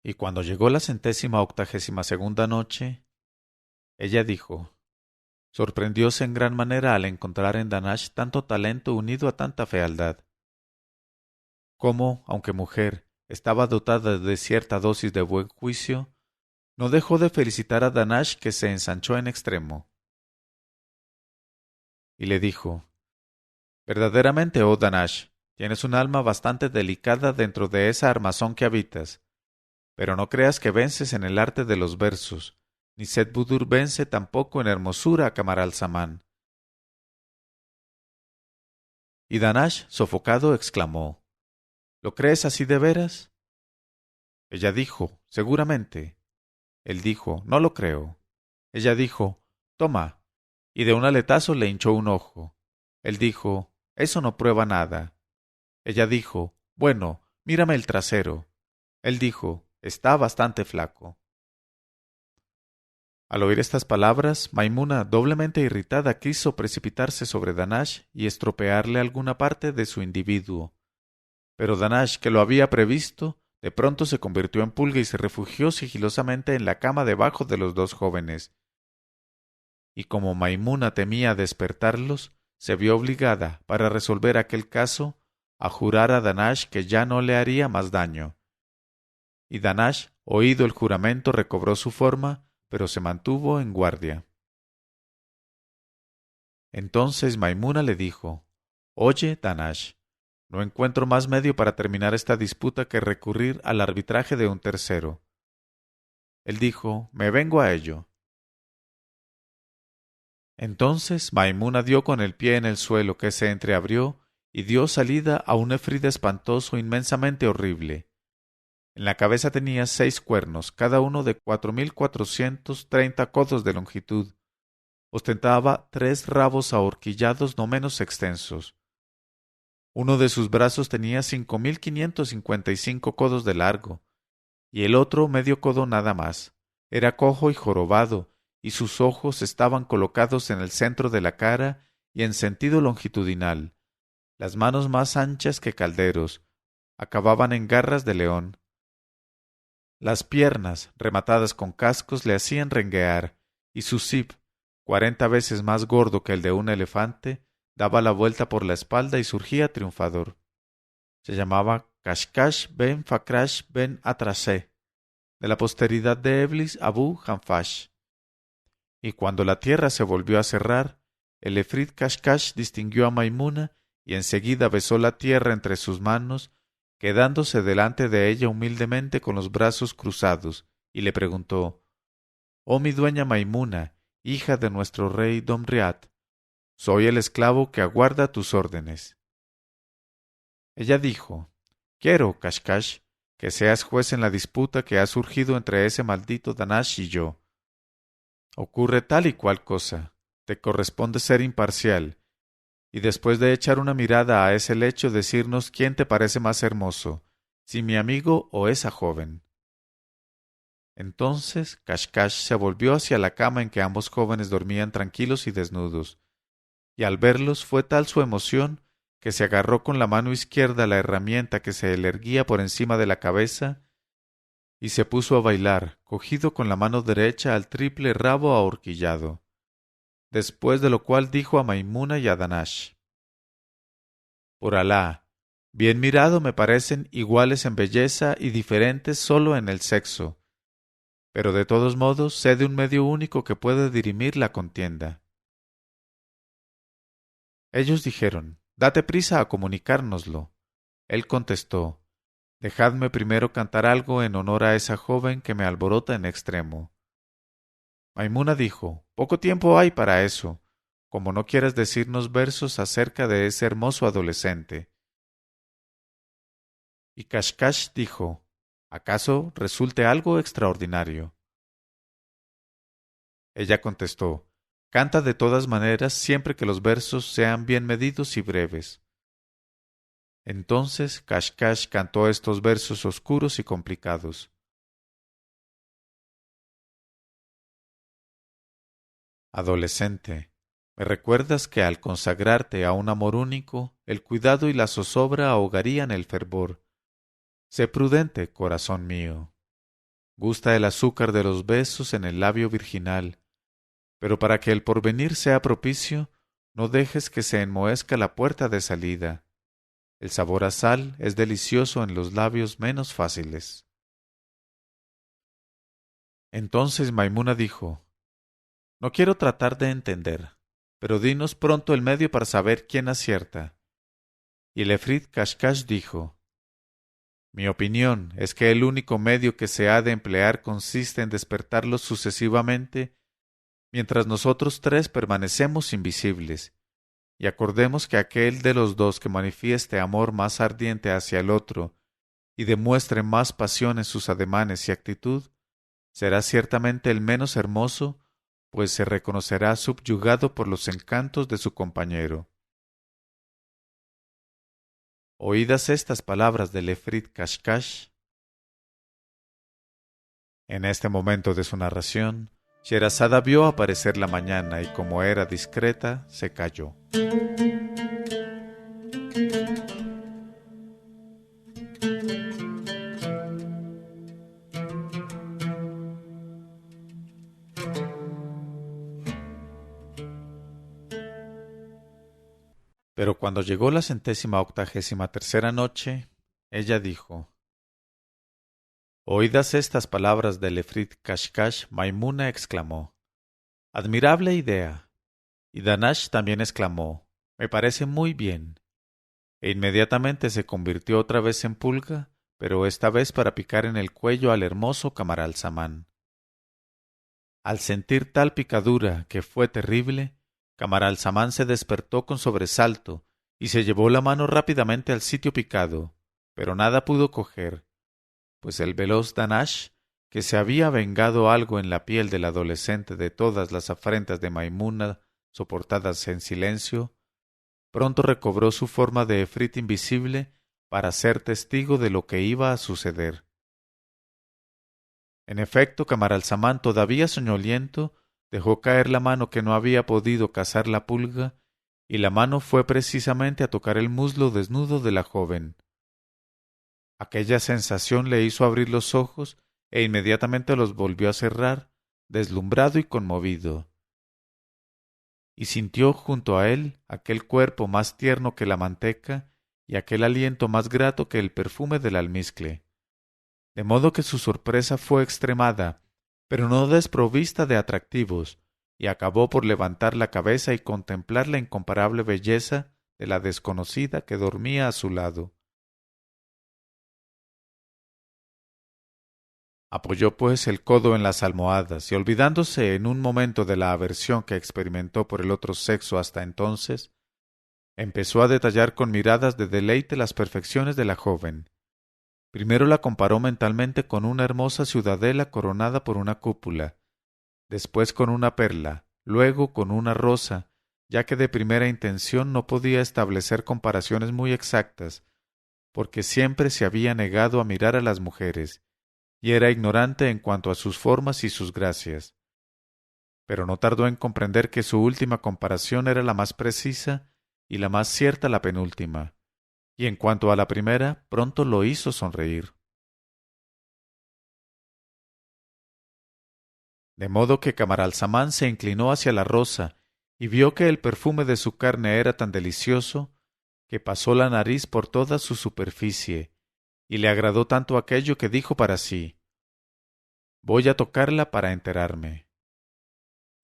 Y cuando llegó la 182ª noche, ella dijo: sorprendióse en gran manera al encontrar en Danash tanto talento unido a tanta fealdad. Como, aunque mujer, estaba dotada de cierta dosis de buen juicio, no dejó de felicitar a Danash, que se ensanchó en extremo. Y le dijo: verdaderamente, oh Danash, tienes un alma bastante delicada dentro de esa armazón que habitas, pero no creas que vences en el arte de los versos, ni Seth Budur vence tampoco en hermosura a Camaralzaman. Y Danash, sofocado, exclamó: ¿lo crees así de veras? Ella dijo: seguramente. Él dijo: no lo creo. Ella dijo: toma, y de un aletazo le hinchó un ojo. Él dijo: eso no prueba nada. Ella dijo: bueno, mírame el trasero. Él dijo: está bastante flaco. Al oír estas palabras, Maimuna, doblemente irritada, quiso precipitarse sobre Danash y estropearle alguna parte de su individuo. Pero Danash, que lo había previsto, de pronto se convirtió en pulga y se refugió sigilosamente en la cama debajo de los dos jóvenes. y como Maimuna temía despertarlos, se vio obligada, para resolver aquel caso, a jurar a Danash que ya no le haría más daño. Y Danash, oído el juramento, recobró su forma, pero se mantuvo en guardia. Entonces Maimuna le dijo: «Oye, Danash, no encuentro más medio para terminar esta disputa que recurrir al arbitraje de un tercero». Él dijo: «Me vengo a ello». Entonces Maimuna dio con el pie en el suelo, que se entreabrió, y dio salida a un efrit espantoso, inmensamente horrible. En la cabeza tenía 6 cuernos, cada uno de 4,430 codos de longitud. Ostentaba 3 rabos ahorquillados no menos extensos. Uno de sus brazos tenía 5,555 codos de largo, y el otro medio codo nada más. Era cojo y jorobado, y sus ojos estaban colocados en el centro de la cara y en sentido longitudinal. Las manos, más anchas que calderos, acababan en garras de león. Las piernas, rematadas con cascos, le hacían renguear, y su zib, 40 veces más gordo que el de un elefante, daba la vuelta por la espalda y surgía triunfador. Se llamaba Kashkash ben Fakrash ben Atrasé, de la posteridad de Eblis Abu Hanfash. Y cuando la tierra se volvió a cerrar, el efrit Kashkash distinguió a Maimuna y enseguida besó la tierra entre sus manos, quedándose delante de ella humildemente con los brazos cruzados, y le preguntó: «Oh mi dueña Maimuna, hija de nuestro rey Domriat, soy el esclavo que aguarda tus órdenes». Ella dijo: «Quiero, Kashkash, que seas juez en la disputa que ha surgido entre ese maldito Danash y yo. Ocurre tal y cual cosa, te corresponde ser imparcial, y después de echar una mirada a ese lecho decirnos quién te parece más hermoso, si mi amigo o esa joven». Entonces Kashkash se volvió hacia la cama en que ambos jóvenes dormían tranquilos y desnudos, y al verlos fue tal su emoción que se agarró con la mano izquierda a la herramienta que se le erguía por encima de la cabeza y se puso a bailar, cogido con la mano derecha al triple rabo ahorquillado. Después de lo cual dijo a Maimuna y a Danash: «Por Alá, bien mirado me parecen iguales en belleza y diferentes sólo en el sexo, pero de todos modos sé de un medio único que puede dirimir la contienda». Ellos dijeron: «Date prisa a comunicárnoslo». Él contestó: «Dejadme primero cantar algo en honor a esa joven que me alborota en extremo». Maimuna dijo: «Poco tiempo hay para eso, como no quieras decirnos versos acerca de ese hermoso adolescente». Y Kashkash dijo: «¿Acaso resulte algo extraordinario?». Ella contestó: «Canta de todas maneras siempre que los versos sean bien medidos y breves». Entonces Kashkash cantó estos versos oscuros y complicados: «Adolescente, me recuerdas que al consagrarte a un amor único, el cuidado y la zozobra ahogarían el fervor. Sé prudente, corazón mío. Gusta el azúcar de los besos en el labio virginal, pero para que el porvenir sea propicio, no dejes que se enmohezca la puerta de salida. El sabor a sal es delicioso en los labios menos fáciles». Entonces Maimuna dijo: «No quiero tratar de entender, pero dinos pronto el medio para saber quién acierta». Y el efrit Kashkash dijo: «Mi opinión es que el único medio que se ha de emplear consiste en despertarlos sucesivamente mientras nosotros 3 permanecemos invisibles, y acordemos que aquel de los 2 que manifieste amor más ardiente hacia el otro y demuestre más pasión en sus ademanes y actitud, será ciertamente el menos hermoso, pues se reconocerá subyugado por los encantos de su compañero». Oídas estas palabras del efrit Kashkash, en este momento de su narración, Sherazada vio aparecer la mañana y, como era discreta, se calló. Pero cuando llegó la 183ª noche, ella dijo: Oídas estas palabras del efrit Kashkash, Maimuna exclamó: Admirable idea. Y Danash también exclamó: Me parece muy bien. E inmediatamente se convirtió otra vez en pulga, pero esta vez para picar en el cuello al hermoso Camaralzaman. Al sentir tal picadura, que fue terrible, Camaralzaman se despertó con sobresalto y se llevó la mano rápidamente al sitio picado, pero nada pudo coger, pues el veloz Danash, que se había vengado algo en la piel del adolescente de todas las afrentas de Maimuna soportadas en silencio, pronto recobró su forma de efrit invisible para ser testigo de lo que iba a suceder. En efecto, Camaralzaman, todavía soñoliento, dejó caer la mano que no había podido cazar la pulga, y la mano fue precisamente a tocar el muslo desnudo de la joven. Aquella sensación le hizo abrir los ojos e inmediatamente los volvió a cerrar, deslumbrado y conmovido. Y sintió junto a él aquel cuerpo más tierno que la manteca y aquel aliento más grato que el perfume del almizcle. De modo que su sorpresa fue extremada, pero no desprovista de atractivos, y acabó por levantar la cabeza y contemplar la incomparable belleza de la desconocida que dormía a su lado. Apoyó pues el codo en las almohadas y, olvidándose en un momento de la aversión que experimentó por el otro sexo hasta entonces, empezó a detallar con miradas de deleite las perfecciones de la joven. Primero la comparó mentalmente con una hermosa ciudadela coronada por una cúpula, después con una perla, luego con una rosa, ya que de primera intención no podía establecer comparaciones muy exactas, porque siempre se había negado a mirar a las mujeres, y era ignorante en cuanto a sus formas y sus gracias. Pero no tardó en comprender que su última comparación era la más precisa y la más cierta la penúltima, y en cuanto a la primera, pronto lo hizo sonreír. De modo que Camaralzaman se inclinó hacia la rosa y vio que el perfume de su carne era tan delicioso que pasó la nariz por toda su superficie, y le agradó tanto aquello que dijo para sí: Voy a tocarla para enterarme.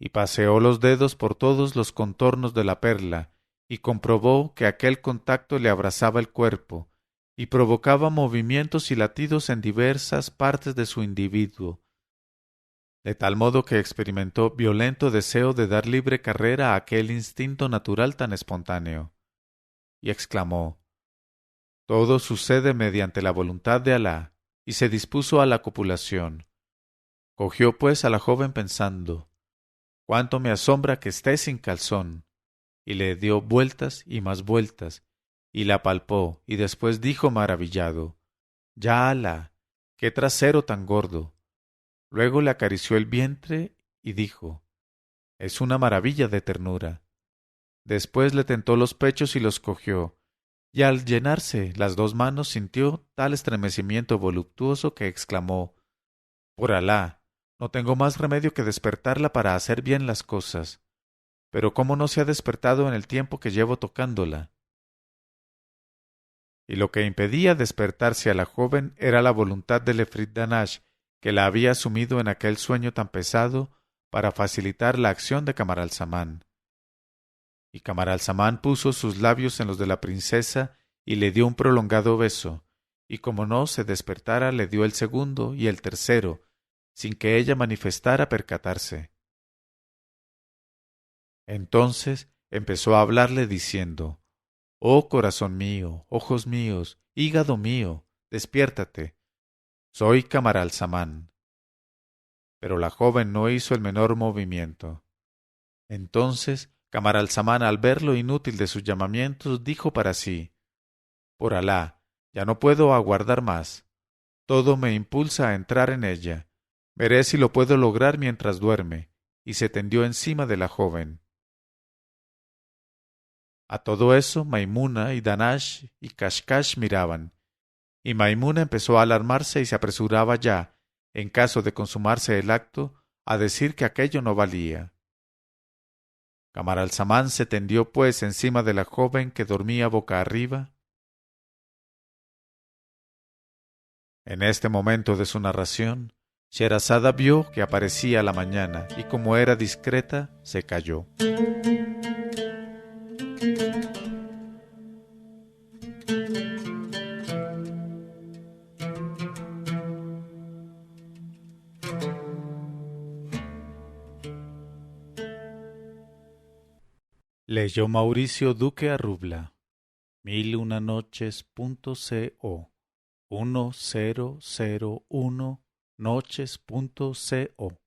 Y paseó los dedos por todos los contornos de la perla, y comprobó que aquel contacto le abrasaba el cuerpo, y provocaba movimientos y latidos en diversas partes de su individuo, de tal modo que experimentó violento deseo de dar libre carrera a aquel instinto natural tan espontáneo, y exclamó: Todo sucede mediante la voluntad de Alá, y se dispuso a la copulación. Cogió pues a la joven pensando: Cuánto me asombra que esté sin calzón, y le dio vueltas y más vueltas, y la palpó, y después dijo maravillado: Ya Alá, qué trasero tan gordo. Luego le acarició el vientre y dijo: Es una maravilla de ternura. Después le tentó los pechos y los cogió, y al llenarse las dos manos sintió tal estremecimiento voluptuoso que exclamó: Por Alá, no tengo más remedio que despertarla para hacer bien las cosas. Pero ¿cómo no se ha despertado en el tiempo que llevo tocándola? Y lo que impedía despertarse a la joven era la voluntad del efrit Danash, que la había sumido en aquel sueño tan pesado para facilitar la acción de Camaralzaman. Y Camaralzaman puso sus labios en los de la princesa y le dio un prolongado beso, y como no se despertara le dio el segundo y el tercero, sin que ella manifestara percatarse. Entonces empezó a hablarle diciendo: Oh corazón mío, ojos míos, hígado mío, despiértate. Soy Camaralzaman. Pero la joven no hizo el menor movimiento. Entonces Camaralzaman, al ver lo inútil de sus llamamientos, dijo para sí: Por Alá, ya no puedo aguardar más. Todo me impulsa a entrar en ella. Veré si lo puedo lograr mientras duerme. Y se tendió encima de la joven. A todo eso, Maimuna y Danash y Kashkash miraban, y Maimuna empezó a alarmarse y se apresuraba ya, en caso de consumarse el acto, a decir que aquello no valía. Camaralzaman se tendió pues encima de la joven que dormía boca arriba. En este momento de su narración, Sherazada vio que aparecía la mañana y como era discreta, se calló. Leyó Mauricio Duque Arrubla, 1001noches.co 1001noches.co